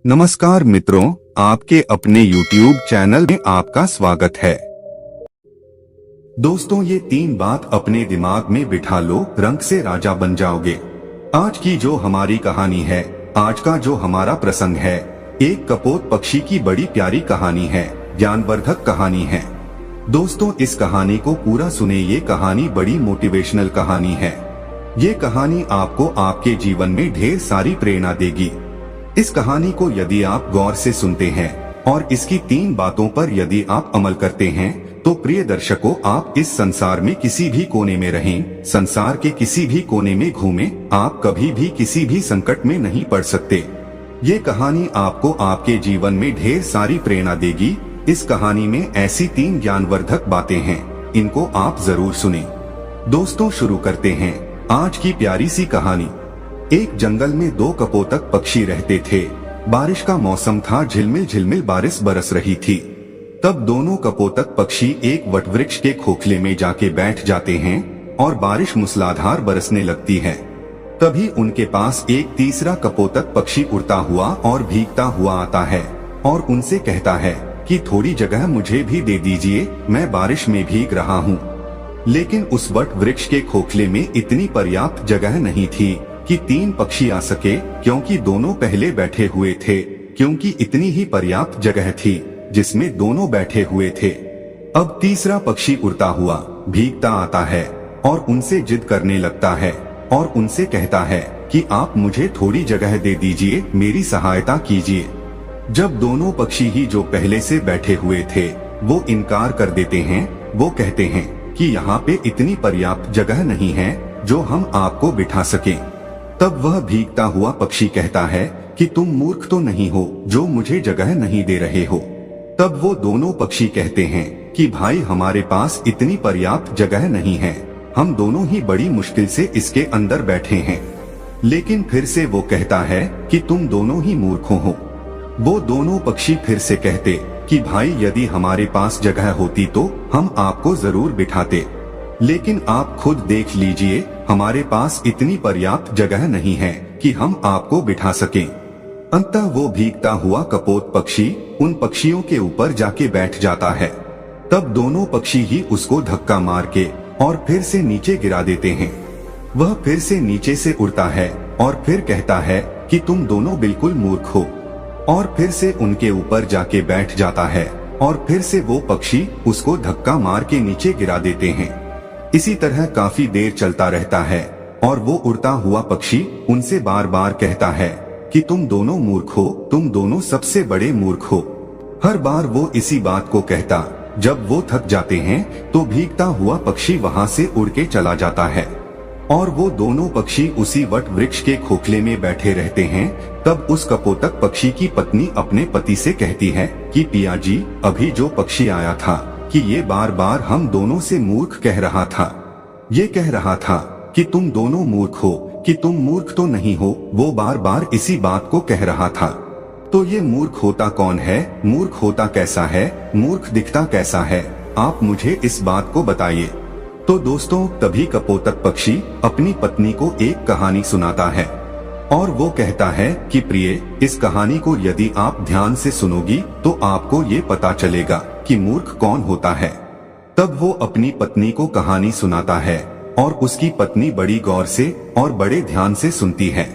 नमस्कार मित्रों, आपके अपने YouTube चैनल में आपका स्वागत है। दोस्तों, ये 3 बात अपने दिमाग में बिठा लो, रंग से राजा बन जाओगे। आज की जो हमारी कहानी है, आज का जो हमारा प्रसंग है, एक कपोत पक्षी की बड़ी प्यारी कहानी है, ज्ञानवर्धक कहानी है। दोस्तों, इस कहानी को पूरा सुने, ये कहानी बड़ी मोटिवेशनल कहानी है। ये कहानी आपको आपके जीवन में ढेर सारी प्रेरणा देगी। इस कहानी को यदि आप गौर से सुनते हैं और इसकी 3 बातों पर यदि आप अमल करते हैं, तो प्रिय दर्शकों, आप इस संसार में किसी भी कोने में रहें, संसार के किसी भी कोने में घूमें, आप कभी भी किसी भी संकट में नहीं पड़ सकते। ये कहानी आपको आपके जीवन में ढेर सारी प्रेरणा देगी। इस कहानी में ऐसी 3 ज्ञानवर्धक बातें हैं, इनको आप जरूर सुने। दोस्तों, शुरू करते हैं आज की प्यारी सी कहानी। एक जंगल में 2 कपोतक पक्षी रहते थे। बारिश का मौसम था, झिलमिल झिलमिल बारिश बरस रही थी। तब दोनों कपोतक पक्षी एक वटवृक्ष के खोखले में जाके बैठ जाते हैं और बारिश मूसलाधार बरसने लगती है। तभी उनके पास एक तीसरा कपोतक पक्षी उड़ता हुआ और भीगता हुआ आता है और उनसे कहता है कि थोड़ी जगह मुझे भी दे दीजिए, मैं बारिश में भीग रहा हूँ। लेकिन उस वटवृक्ष के खोखले में इतनी पर्याप्त जगह नहीं थी कि 3 पक्षी आ सके, क्योंकि दोनों पहले बैठे हुए थे। क्योंकि इतनी ही पर्याप्त जगह थी जिसमें दोनों बैठे हुए थे। अब तीसरा पक्षी उड़ता हुआ भीगता आता है और उनसे जिद करने लगता है और उनसे कहता है कि आप मुझे थोड़ी जगह दे दीजिए, मेरी सहायता कीजिए। जब दोनों पक्षी ही जो पहले से बैठे हुए थे वो इनकार कर देते हैं, वो कहते हैं कि यहाँ पे इतनी पर्याप्त जगह नहीं है जो हम आपको बिठा सकें। तब वह भीगता हुआ पक्षी कहता है कि तुम मूर्ख तो नहीं हो जो मुझे जगह नहीं दे रहे हो। तब वो दोनों पक्षी कहते हैं कि भाई, हमारे पास इतनी पर्याप्त जगह नहीं है, हम दोनों ही बड़ी मुश्किल से इसके अंदर बैठे हैं। लेकिन फिर से वो कहता है कि तुम दोनों ही मूर्खों हो। वो दोनों पक्षी फिर से कहते कि भाई, यदि हमारे पास जगह होती तो हम आपको जरूर बिठाते, लेकिन आप खुद देख लीजिए, हमारे पास इतनी पर्याप्त जगह नहीं है कि हम आपको बिठा सकें। अंततः वो भीगता हुआ कपोत पक्षी उन पक्षियों के ऊपर जाके बैठ जाता है। तब दोनों पक्षी ही उसको धक्का मार के और फिर से नीचे गिरा देते हैं। वह फिर से नीचे से उड़ता है और फिर कहता है कि तुम दोनों बिल्कुल मूर्ख हो, और फिर से उनके ऊपर जाके बैठ जाता है और फिर से वो पक्षी उसको धक्का मार के नीचे गिरा देते हैं। इसी तरह काफी देर चलता रहता है और वो उड़ता हुआ पक्षी उनसे बार बार कहता है कि तुम दोनों मूर्ख हो, तुम दोनों सबसे बड़े मूर्ख हो। हर बार वो इसी बात को कहता। जब वो थक जाते हैं तो भीगता हुआ पक्षी वहाँ से उड़ के चला जाता है और वो दोनों पक्षी उसी वट वृक्ष के खोखले में बैठे रहते हैं। तब उस कपोतक पक्षी की पत्नी अपने पति से कहती है कि पिया जी, अभी जो पक्षी आया था कि ये बार बार हम दोनों से मूर्ख कह रहा था। ये कह रहा था कि तुम दोनों मूर्ख हो, कि तुम मूर्ख तो नहीं हो। वो बार बार इसी बात को कह रहा था। तो ये मूर्ख होता कौन है? मूर्ख होता कैसा है? मूर्ख दिखता कैसा है? आप मुझे इस बात को बताइए। तो दोस्तों, तभी कपोतक पक्षी अपनी पत्नी को एक कहानी सुनाता है और वो कहता है कि प्रिय, इस कहानी को यदि आप ध्यान से सुनोगी तो आपको ये पता चलेगा कि मूर्ख कौन होता है। तब वो अपनी पत्नी को कहानी सुनाता है और उसकी पत्नी बड़ी गौर से और बड़े ध्यान से सुनती है।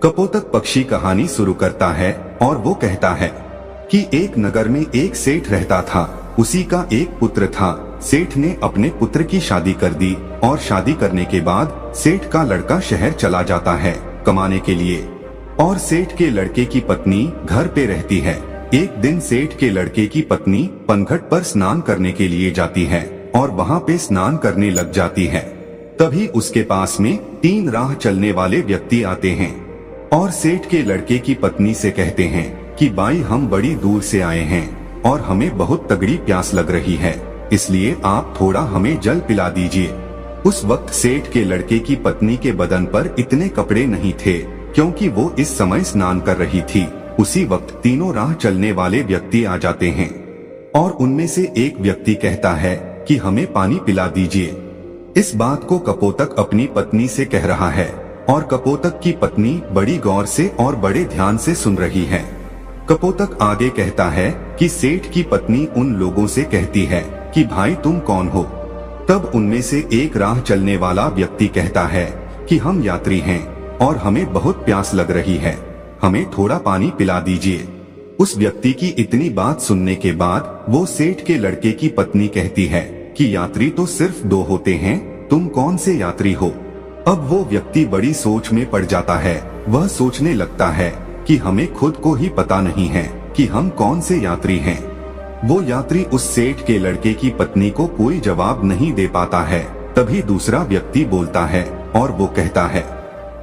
कपोतक पक्षी कहानी शुरू करता है और वो कहता है कि एक नगर में एक सेठ रहता था। उसी का एक पुत्र था। सेठ ने अपने पुत्र की शादी कर दी और शादी करने के बाद सेठ का लड़का शहर चला जाता है कमाने के लिए, और सेठ के लड़के की पत्नी घर पे रहती है। एक दिन सेठ के लड़के की पत्नी पनघट पर स्नान करने के लिए जाती है और वहाँ पे स्नान करने लग जाती है। तभी उसके पास में 3 राह चलने वाले व्यक्ति आते हैं और सेठ के लड़के की पत्नी से कहते हैं कि बाई, हम बड़ी दूर से आए हैं और हमें बहुत तगड़ी प्यास लग रही है, इसलिए आप थोड़ा हमें जल पिला दीजिए। उस वक्त सेठ के लड़के की पत्नी के बदन पर इतने कपड़े नहीं थे, क्योंकि वो इस समय स्नान कर रही थी। उसी वक्त 3 राह चलने वाले व्यक्ति आ जाते हैं और उनमें से एक व्यक्ति कहता है कि हमें पानी पिला दीजिए। इस बात को कपोतक अपनी पत्नी से कह रहा है और कपोतक की पत्नी बड़ी गौर से और बड़े ध्यान से सुन रही है। कपोतक आगे कहता है कि सेठ की पत्नी उन लोगों से कहती है कि भाई तुम कौन हो। तब उनमें से एक राह चलने वाला व्यक्ति कहता है कि हम यात्री हैं और हमें बहुत प्यास लग रही है, हमें थोड़ा पानी पिला दीजिए। उस व्यक्ति की इतनी बात सुनने के बाद वो सेठ के लड़के की पत्नी कहती है कि यात्री तो सिर्फ 2 होते हैं, तुम कौन से यात्री हो। अब वो व्यक्ति बड़ी सोच में पड़ जाता है। वह सोचने लगता है कि हमें खुद को ही पता नहीं है कि हम कौन से यात्री हैं। वो यात्री उस सेठ के लड़के की पत्नी को कोई जवाब नहीं दे पाता है। तभी दूसरा व्यक्ति बोलता है और वो कहता है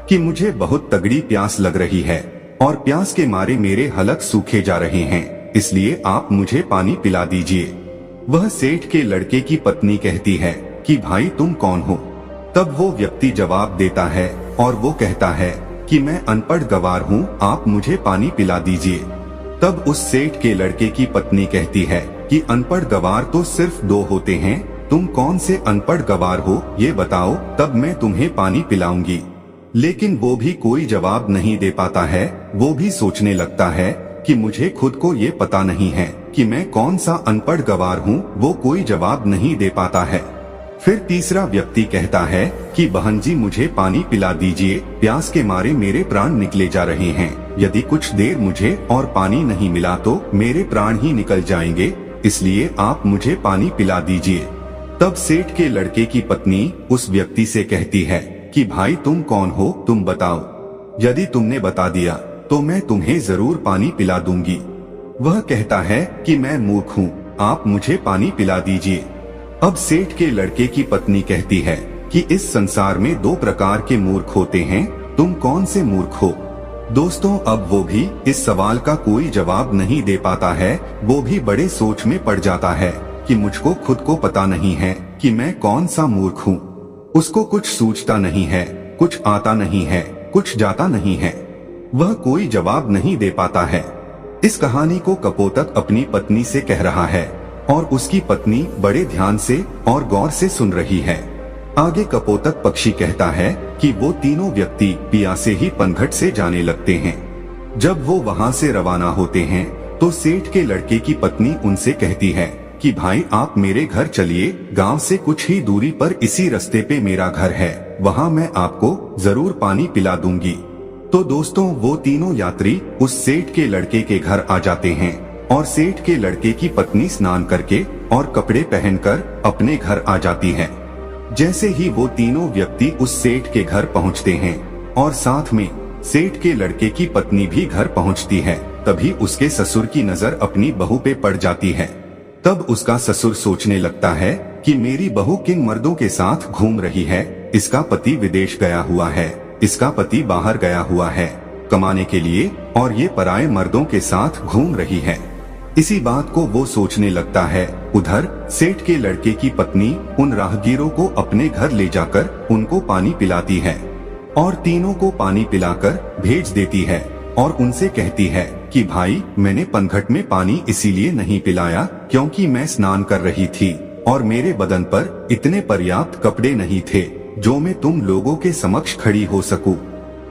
कि मुझे बहुत तगड़ी प्यास लग रही है और प्यास के मारे मेरे हलक सूखे जा रहे हैं, इसलिए आप मुझे पानी पिला दीजिए। वह सेठ के लड़के की पत्नी कहती है कि भाई तुम कौन हो। तब वो व्यक्ति जवाब देता है और वो कहता है कि मैं अनपढ़ गवार हूँ, आप मुझे पानी पिला दीजिए। तब उस सेठ के लड़के की पत्नी कहती है कि अनपढ़ गवार तो सिर्फ 2 होते हैं, तुम कौन से अनपढ़ गवार हो ये बताओ, तब मैं तुम्हें पानी पिलाऊंगी। लेकिन वो भी कोई जवाब नहीं दे पाता है। वो भी सोचने लगता है कि मुझे खुद को ये पता नहीं है कि मैं कौन सा अनपढ़ गवार हूँ। वो कोई जवाब नहीं दे पाता है। फिर तीसरा व्यक्ति कहता है कि बहन जी मुझे पानी पिला दीजिए, प्यास के मारे मेरे प्राण निकले जा रहे हैं, यदि कुछ देर मुझे और पानी नहीं मिला तो मेरे प्राण ही निकल जाएंगे, इसलिए आप मुझे पानी पिला दीजिए। तब सेठ के लड़के की पत्नी उस व्यक्ति से कहती है कि भाई तुम कौन हो, तुम बताओ, यदि तुमने बता दिया तो मैं तुम्हें जरूर पानी पिला दूंगी। वह कहता है कि मैं मूर्ख हूँ, आप मुझे पानी पिला दीजिए। अब सेठ के लड़के की पत्नी कहती है कि इस संसार में 2 प्रकार के मूर्ख होते हैं, तुम कौन से मूर्ख हो। दोस्तों अब वो भी इस सवाल का कोई जवाब नहीं दे पाता है। वो भी बड़े सोच में पड़ जाता है कि मुझको खुद को पता नहीं है कि मैं कौन सा मूर्ख हूँ। उसको कुछ सूझता नहीं है, कुछ आता नहीं है, कुछ जाता नहीं है। वह कोई जवाब नहीं दे पाता है। इस कहानी को कपोतक अपनी पत्नी से कह रहा है और उसकी पत्नी बड़े ध्यान से और गौर से सुन रही है। आगे कपोतक पक्षी कहता है कि वो तीनों व्यक्ति पियासे ही पनघट से जाने लगते हैं। जब वो वहाँ से रवाना होते हैं तो सेठ के लड़के की पत्नी उनसे कहती है कि भाई आप मेरे घर चलिए, गांव से कुछ ही दूरी पर इसी रास्ते पे मेरा घर है, वहाँ मैं आपको जरूर पानी पिला दूंगी। तो दोस्तों वो तीनों यात्री उस सेठ के लड़के के घर आ जाते हैं और सेठ के लड़के की पत्नी स्नान करके और कपड़े पहनकर अपने घर आ जाती है। जैसे ही वो तीनों व्यक्ति उस सेठ के घर पहुंचते हैं और साथ में सेठ के लड़के की पत्नी भी घर पहुंचती है, तभी उसके ससुर की नजर अपनी बहू पे पड़ जाती है। तब उसका ससुर सोचने लगता है कि मेरी बहू किन मर्दों के साथ घूम रही है, इसका पति विदेश गया हुआ है, इसका पति बाहर गया हुआ है कमाने के लिए और ये पराये मर्दों के साथ घूम रही है। इसी बात को वो सोचने लगता है। उधर सेठ के लड़के की पत्नी उन राहगीरों को अपने घर ले जाकर उनको पानी पिलाती है और तीनों को पानी पिलाकर भेज देती है और उनसे कहती है कि भाई मैंने पनघट में पानी इसीलिए नहीं पिलाया क्योंकि मैं स्नान कर रही थी और मेरे बदन पर इतने पर्याप्त कपड़े नहीं थे जो मैं तुम लोगों के समक्ष खड़ी हो सकूं।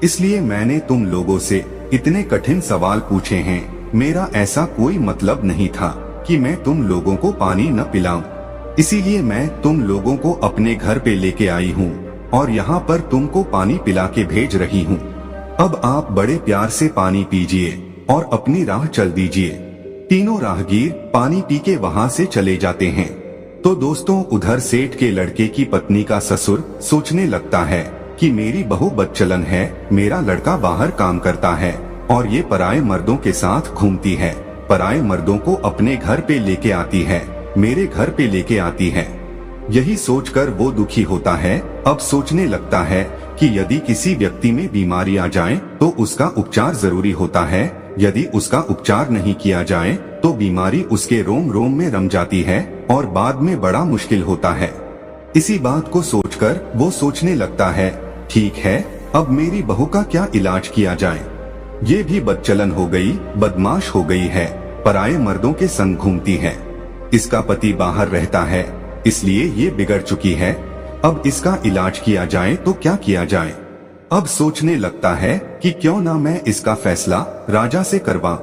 इसलिए मैंने तुम लोगों से इतने कठिन सवाल पूछे हैं। मेरा ऐसा कोई मतलब नहीं था कि मैं तुम लोगों को पानी न पिलाऊं, इसीलिए मैं तुम लोगों को अपने घर पे लेके आई हूँ और यहाँ पर तुमको पानी पिला के भेज रही हूँ। अब आप बड़े प्यार से पानी पीजिए और अपनी राह चल दीजिए। तीनों राहगीर पानी पी के वहाँ से चले जाते हैं। तो दोस्तों उधर सेठ के लड़के की पत्नी का ससुर सोचने लगता है कि मेरी बहू बदचलन है, मेरा लड़का बाहर काम करता है और ये पराये मर्दों के साथ घूमती है, पराये मर्दों को अपने घर पे लेके आती है, मेरे घर पे लेके आती है। यही सोचकर वो दुखी होता है। अब सोचने लगता है कि यदि किसी व्यक्ति में बीमारी आ जाए तो उसका उपचार जरूरी होता है, यदि उसका उपचार नहीं किया जाए तो बीमारी उसके रोम रोम में रम जाती है और बाद में बड़ा मुश्किल होता है। इसी बात को सोचकर वो सोचने लगता है, ठीक है अब मेरी बहू का क्या इलाज किया जाए। ये भी बदचलन हो गई, बदमाश हो गई है, पराये मर्दों के संग घूमती है, इसका पति बाहर रहता है इसलिए ये बिगड़ चुकी है। अब इसका इलाज किया जाए तो क्या किया जाए। अब सोचने लगता है कि क्यों ना मैं इसका फैसला राजा से करवा।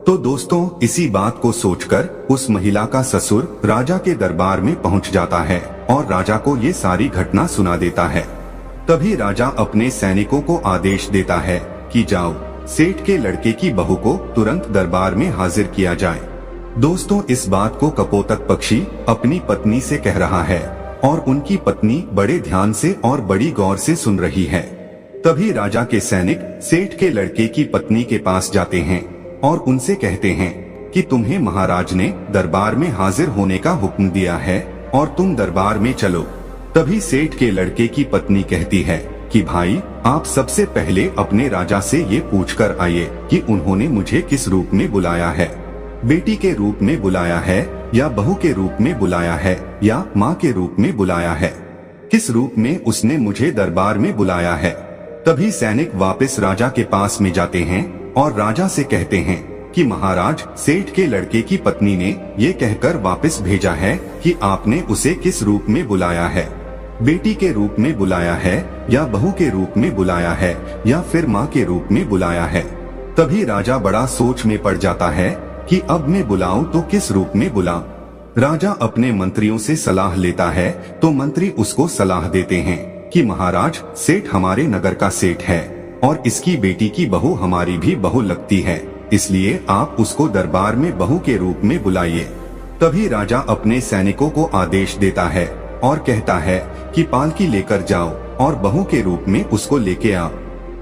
तो दोस्तों इसी बात को सोचकर उस महिला का ससुर राजा के दरबार में पहुंच जाता है और राजा को ये सारी घटना सुना देता है। तभी राजा अपने सैनिकों को आदेश देता है कि जाओ, सेठ के लड़के की बहू को तुरंत दरबार में हाजिर किया जाए। दोस्तों इस बात को कपोतक पक्षी अपनी पत्नी से कह रहा है और उनकी पत्नी बड़े ध्यान से और बड़ी गौर से सुन रही है। तभी राजा के सैनिक सेठ के लड़के की पत्नी के पास जाते हैं और उनसे कहते हैं कि तुम्हें महाराज ने दरबार में हाजिर होने का हुक्म दिया है और तुम दरबार में चलो। तभी सेठ के लड़के की पत्नी कहती है कि भाई, आप सबसे पहले अपने राजा से ये पूछकर आइए कि उन्होंने मुझे किस रूप में बुलाया है, बेटी के रूप में बुलाया है या बहू के रूप में बुलाया है या माँ के रूप में बुलाया है, किस रूप में उसने मुझे दरबार में बुलाया है। तभी सैनिक वापस राजा के पास में जाते हैं और राजा से कहते हैं कि महाराज, सेठ के लड़के की पत्नी ने ये कहकर वापस भेजा है कि आपने उसे किस रूप में बुलाया है, बेटी के रूप में बुलाया है या बहू के रूप में बुलाया है या फिर माँ के रूप में बुलाया है। तभी राजा बड़ा सोच में पड़ जाता है कि अब मैं बुलाऊं तो किस रूप में बुलाऊं। राजा अपने मंत्रियों से सलाह लेता है तो मंत्री उसको सलाह देते हैं कि महाराज, सेठ हमारे नगर का सेठ है और इसकी बेटी की बहू हमारी भी बहू लगती है, इसलिए आप उसको दरबार में बहू के रूप में बुलाइए। तभी राजा अपने सैनिकों को आदेश देता है और कहता है कि पालकी लेकर जाओ और बहू के रूप में उसको लेके आओ।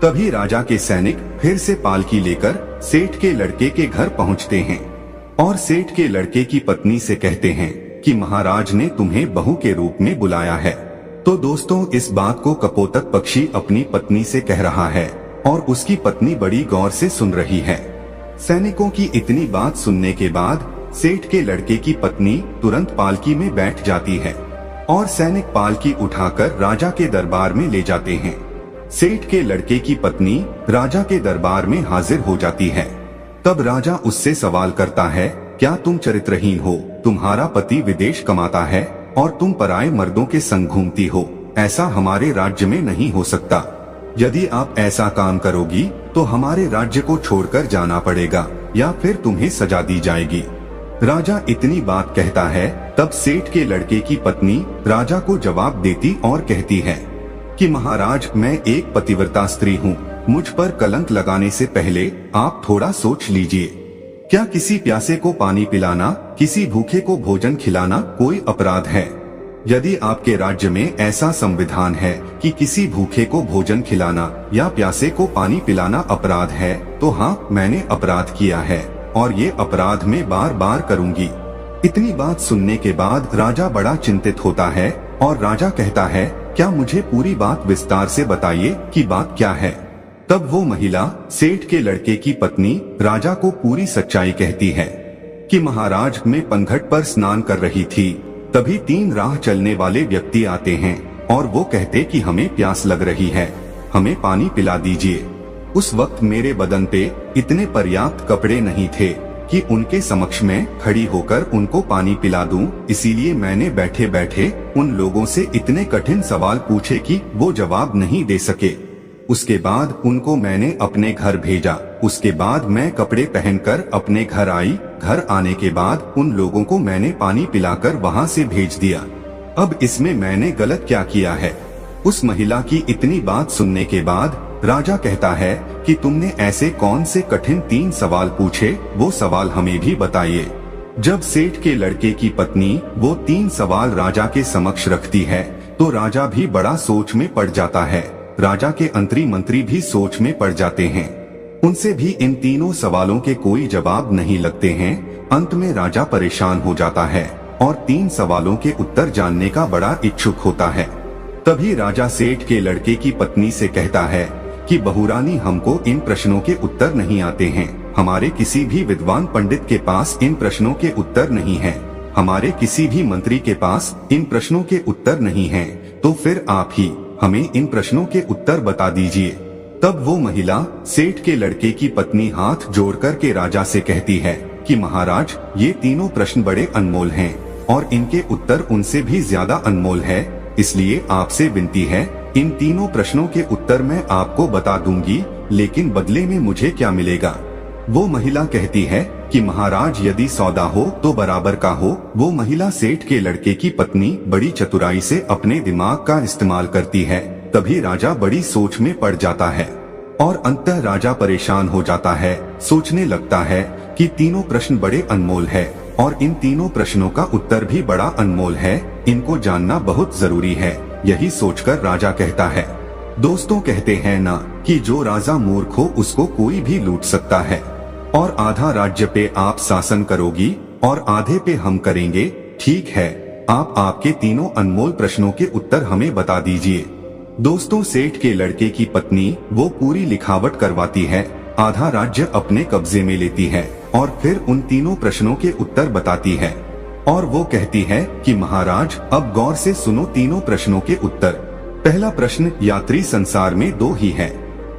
तभी राजा के सैनिक फिर से पालकी लेकर सेठ के लड़के के घर पहुंचते हैं और सेठ के लड़के की पत्नी से कहते हैं कि महाराज ने तुम्हें बहू के रूप में बुलाया है। तो दोस्तों इस बात को कपोतक पक्षी अपनी पत्नी से कह रहा है और उसकी पत्नी बड़ी गौर से सुन रही है। सैनिकों की इतनी बात सुनने के बाद सेठ के लड़के की पत्नी तुरंत पालकी में बैठ जाती है और सैनिक पालकी उठाकर राजा के दरबार में ले जाते हैं। सेठ के लड़के की पत्नी राजा के दरबार में हाजिर हो जाती है। तब राजा उससे सवाल करता है, क्या तुम चरित्रहीन हो? तुम्हारा पति विदेश कमाता है और तुम पराये मर्दों के संग घूमती हो। ऐसा हमारे राज्य में नहीं हो सकता। यदि आप ऐसा काम करोगी तो हमारे राज्य को छोड़कर जाना पड़ेगा या फिर तुम्हें सजा दी जाएगी। राजा इतनी बात कहता है तब सेठ के लड़के की पत्नी राजा को जवाब देती और कहती है कि महाराज, मैं एक पतिव्रता स्त्री हूँ, मुझ पर कलंक लगाने से पहले आप थोड़ा सोच लीजिए। क्या किसी प्यासे को पानी पिलाना, किसी भूखे को भोजन खिलाना कोई अपराध है? यदि आपके राज्य में ऐसा संविधान है कि किसी भूखे को भोजन खिलाना या प्यासे को पानी पिलाना अपराध है, तो हाँ, मैंने अपराध किया है और ये अपराध मैं बार बार करूंगी। इतनी बात सुनने के बाद राजा बड़ा चिंतित होता है और राजा कहता है, क्या मुझे पूरी बात विस्तार से बताइए कि बात क्या है। तब वो महिला सेठ के लड़के की पत्नी राजा को पूरी सच्चाई कहती है कि महाराज, मैं पनघट पर स्नान कर रही थी, तभी 3 राह चलने वाले व्यक्ति आते हैं और वो कहते कि हमें प्यास लग रही है, हमें पानी पिला दीजिए। उस वक्त मेरे बदन पे इतने पर्याप्त कपड़े नहीं थे कि उनके समक्ष में खड़ी होकर उनको पानी पिला दूं, इसीलिए मैंने बैठे बैठे उन लोगों से इतने कठिन सवाल पूछे कि वो जवाब नहीं दे सके। उसके बाद उनको मैंने अपने घर भेजा। उसके बाद मैं कपड़े पहनकर अपने घर आई। घर आने के बाद उन लोगों को मैंने पानी पिलाकर वहां से भेज दिया। अब इसमें मैंने गलत क्या किया है? उस महिला की इतनी बात सुनने के बाद राजा कहता है कि तुमने ऐसे कौन से कठिन 3 सवाल पूछे, वो सवाल हमें भी बताइए। जब सेठ के लड़के की पत्नी वो 3 सवाल राजा के समक्ष रखती है तो राजा भी बड़ा सोच में पड़ जाता है। राजा के अंतरी मंत्री भी सोच में पड़ जाते हैं। उनसे भी इन तीनों सवालों के कोई जवाब नहीं लगते हैं। अंत में राजा परेशान हो जाता है और 3 सवालों के उत्तर जानने का बड़ा इच्छुक होता है। तभी राजा सेठ के लड़के की पत्नी से कहता है कि बहुरानी, हमको इन प्रश्नों के उत्तर नहीं आते हैं। हमारे किसी भी विद्वान पंडित के पास इन प्रश्नों के उत्तर नहीं है। हमारे किसी भी मंत्री के पास इन प्रश्नों के उत्तर नहीं है। तो फिर आप ही हमें इन प्रश्नों के उत्तर बता दीजिए। तब वो महिला सेठ के लड़के की पत्नी हाथ जोड़कर के राजा से कहती है कि महाराज, ये तीनों प्रश्न बड़े अनमोल हैं और इनके उत्तर उनसे भी ज्यादा अनमोल है, इसलिए आपसे विनती है, इन तीनों प्रश्नों के उत्तर मैं आपको बता दूंगी, लेकिन बदले में मुझे क्या मिलेगा? वो महिला कहती है कि महाराज यदि सौदा हो तो बराबर का हो। वो महिला सेठ के लड़के की पत्नी बड़ी चतुराई से अपने दिमाग का इस्तेमाल करती है। तभी राजा बड़ी सोच में पड़ जाता है और अंततः राजा परेशान हो जाता है। सोचने लगता है कि तीनों प्रश्न बड़े अनमोल है और इन तीनों प्रश्नों का उत्तर भी बड़ा अनमोल है। इनको जानना बहुत जरूरी है। यही सोचकर राजा कहता है, दोस्तों कहते हैं ना कि जो राजा मूर्ख हो उसको कोई भी लूट सकता है, और आधा राज्य पे आप शासन करोगी और आधे पे हम करेंगे। ठीक है, आप आपके तीनों अनमोल प्रश्नों के उत्तर हमें बता दीजिए। दोस्तों, सेठ के लड़के की पत्नी वो पूरी लिखावट करवाती है, आधा राज्य अपने कब्जे में लेती है और फिर उन तीनों प्रश्नों के उत्तर बताती है। और वो कहती है कि महाराज अब गौर से सुनो तीनों प्रश्नों के उत्तर। पहला प्रश्न, यात्री संसार में दो ही हैं।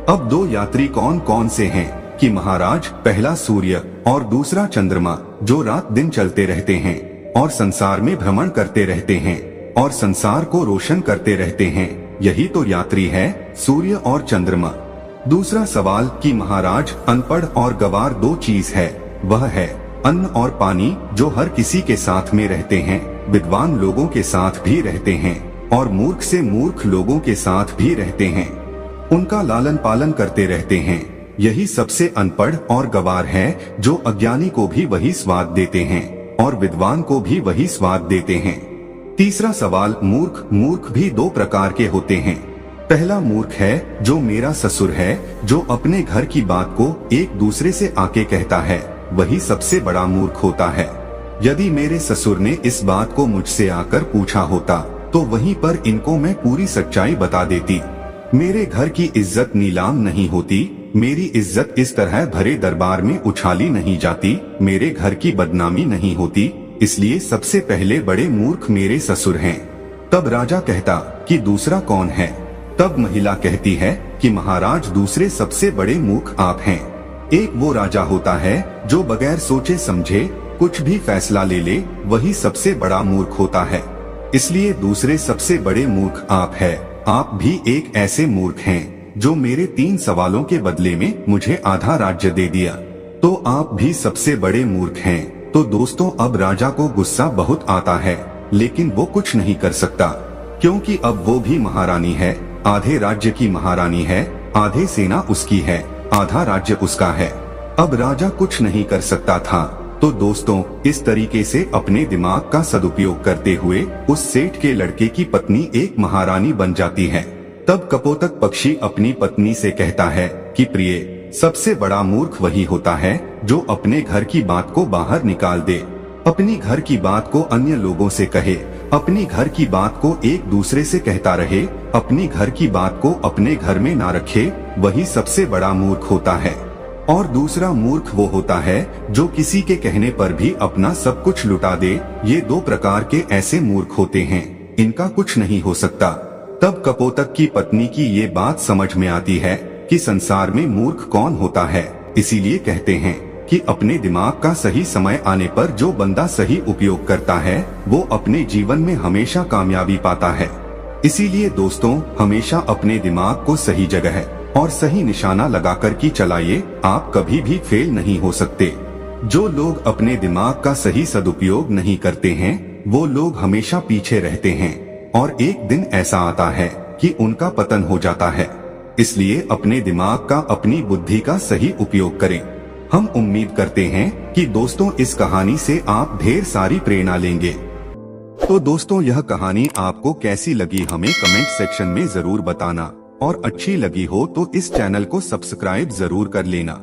अब दो यात्री कौन कौन से हैं? कि महाराज पहला सूर्य और दूसरा चंद्रमा, जो रात दिन चलते रहते हैं और संसार में भ्रमण करते रहते हैं और संसार को रोशन करते रहते हैं। यही तो यात्री है, सूर्य और चंद्रमा। दूसरा सवाल कि महाराज अनपढ़ और गवार दो चीज है, वह है अन्न और पानी, जो हर किसी के साथ में रहते हैं, विद्वान लोगों के साथ भी रहते हैं और मूर्ख से मूर्ख लोगों के साथ भी रहते हैं। उनका लालन पालन करते रहते हैं। यही सबसे अनपढ़ और गवार है, जो अज्ञानी को भी वही स्वाद देते हैं और विद्वान को भी वही स्वाद देते हैं। तीसरा सवाल, मूर्ख भी दो प्रकार के होते हैं। पहला मूर्ख है जो मेरा ससुर है, जो अपने घर की बात को एक दूसरे से आके कहता है, वही सबसे बड़ा मूर्ख होता है। यदि मेरे ससुर ने इस बात को मुझसे आकर पूछा होता तो वहीं पर इनको मैं पूरी सच्चाई बता देती। मेरे घर की इज्जत नीलाम नहीं होती, मेरी इज्जत इस तरह भरे दरबार में उछाली नहीं जाती, मेरे घर की बदनामी नहीं होती। इसलिए सबसे पहले बड़े मूर्ख मेरे ससुर हैं। तब राजा कहता कि दूसरा कौन है? तब महिला कहती है कि महाराज दूसरे सबसे बड़े मूर्ख आप हैं। एक वो राजा होता है जो बगैर सोचे समझे कुछ भी फैसला ले ले, वही सबसे बड़ा मूर्ख होता है। इसलिए दूसरे सबसे बड़े मूर्ख आप है। आप भी एक ऐसे मूर्ख हैं जो मेरे 3 सवालों के बदले में मुझे आधा राज्य दे दिया, तो आप भी सबसे बड़े मूर्ख हैं। तो दोस्तों, अब राजा को गुस्सा बहुत आता है, लेकिन वो कुछ नहीं कर सकता, क्योंकि अब वो भी महारानी है। आधे राज्य की महारानी है, आधे सेना उसकी है, आधा राज्य उसका है। अब राजा कुछ नहीं कर सकता था। तो दोस्तों, इस तरीके से अपने दिमाग का सदुपयोग करते हुए उस सेठ के लड़के की पत्नी एक महारानी बन जाती है। तब कपोतक पक्षी अपनी पत्नी से कहता है कि प्रिय, सबसे बड़ा मूर्ख वही होता है जो अपने घर की बात को बाहर निकाल दे, अपनी घर की बात को अन्य लोगों से कहे, अपनी घर की बात को एक दूसरे से कहता रहे, अपनी घर की बात को अपने घर में ना रखे, वही सबसे बड़ा मूर्ख होता है। और दूसरा मूर्ख वो होता है जो किसी के कहने पर भी अपना सब कुछ लुटा दे। ये 2 प्रकार के ऐसे मूर्ख होते हैं, इनका कुछ नहीं हो सकता। तब कपोतक की पत्नी की ये बात समझ में आती है कि संसार में मूर्ख कौन होता है। इसीलिए कहते हैं कि अपने दिमाग का सही समय आने पर जो बंदा सही उपयोग करता है, वो अपने जीवन में हमेशा कामयाबी पाता है। इसीलिए दोस्तों, हमेशा अपने दिमाग को सही जगह और सही निशाना लगाकर के चलाइए, आप कभी भी फेल नहीं हो सकते। जो लोग अपने दिमाग का सही सदुपयोग नहीं करते हैं, वो लोग हमेशा पीछे रहते हैं और एक दिन ऐसा आता है कि उनका पतन हो जाता है। इसलिए अपने दिमाग का, अपनी बुद्धि का सही उपयोग करें। हम उम्मीद करते हैं कि दोस्तों इस कहानी से आप ढेर सारी प्रेरणा लेंगे। तो दोस्तों, यह कहानी आपको कैसी लगी हमें कमेंट सेक्शन में जरूर बताना, और अच्छी लगी हो तो इस चैनल को सब्सक्राइब जरूर कर लेना।